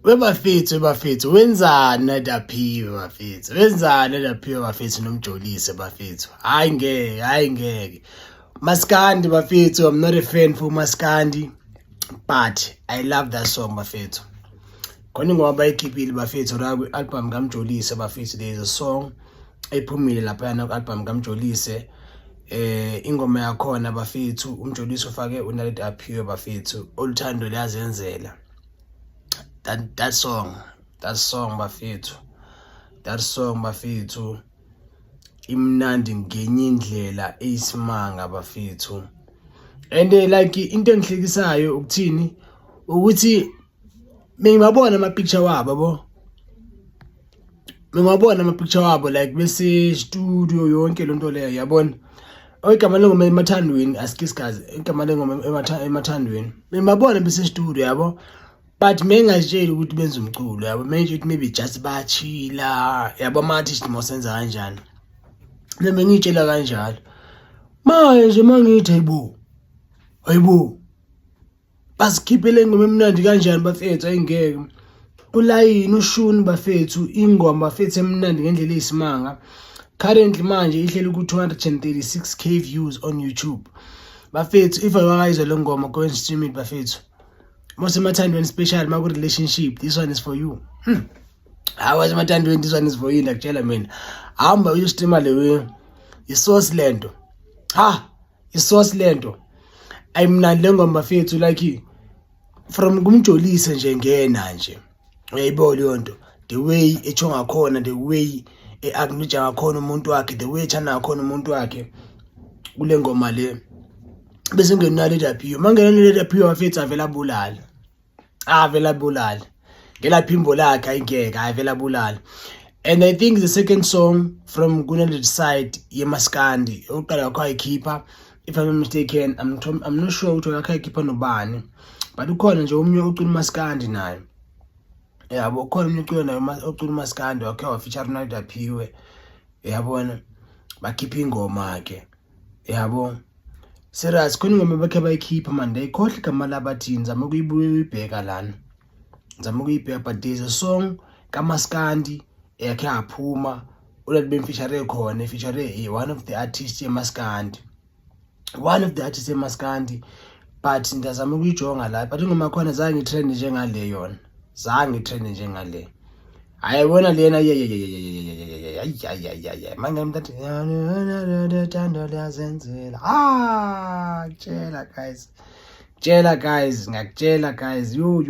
Bafethu wenzani nadaphiwe bafethu, wenzani nadaphiwe bafethu nomjolise bafethu, hayi ngeke Maskandi bafethu. I'm not a fan for Maskandi, but I love that song bafethu. Khona ngoba bayikhiphile bafethu la kwi-album kaMjolise bafethu. There is a song ephumile lapha ku-album kaMjolise, ingoma yakhona bafethu uMjolise ufake uNaledi Aphiwe bafethu, Oluthando Luyazenzela. That song bafethu, that song bafethu imnandi ngenye indlela eyisimanga bafethu. And like into engihlekisayo ukuthini ukuthi mengibabona ama picture wabo like bese studio yonke lonto leyo yabona. Igama lengoma emathandweni asikisikazi, igama lengoma emathandweni mengibabona bese studio yabo. But mengazitsheli ukuthi benza umculo yabo, manje ukuthi maybe just bachila yabo, ama-artist mosenza kanjani. Nami ngitshela kanjalo manje mangithi hayibo basikhiphele ingoma emnandi kanjani bafethu. Ayingeke ulayini ushuni bafethu, ingoma bafethu emnandi ngendlela eyisimanga. Currently manje ihleli ku 236k views on YouTube bafethu. If awakayizwa le ngoma go and stream it bafethu. Most emathandweni special maku relationship, this one is for you. Awazi emathandweni, this one is for you. Ngakutshela mina hamba uyostreama lewe isource lento, isource lento ayimnandi le ngoma bafethu. Like from kuMjolise nje ngena nje uyayibo leyo nto, the way echonga khona, the way acknowledge ngakhona umuntu wakhe, the way ethanda ngakhona umuntu wakhe kule ngoma le. Bese ngeNaledi Aphiwe, mangeNaledi Aphiwe bafethu avela bulala ngelaphimbo lakhe, ayingeke avela bulala. And I think the second song from kuNaledi side yeMaskandi oqala kwayikhipha, if I'm not mistaken, I'm not sure ukuthi akayikhipha nobani, but ukhona nje omunye ucula uMaskandi naye yabo. Ukhona omunye ucula naye ucula uMaskandi wakhe wafeature uNaledi Aphiwe yabona, bakhipha ingoma ke yabo. Serious khona ingoma bakhe bayikhipha manje ayikhohle igama labathini, ngizama ukuyibheka lana, ngizama ukuyibheka. But there's a song kaMaskandi yakhe yaphuma uLadi bemfeature khona, feature one of the artists yeMaskandi, but ndazama ukuyijonga la. But ingoma khona zange itrend njengale yona, ayibona lena manje mntathi Oluthando Luyazenzela. Tshela guys, ngakutshela guys, yo.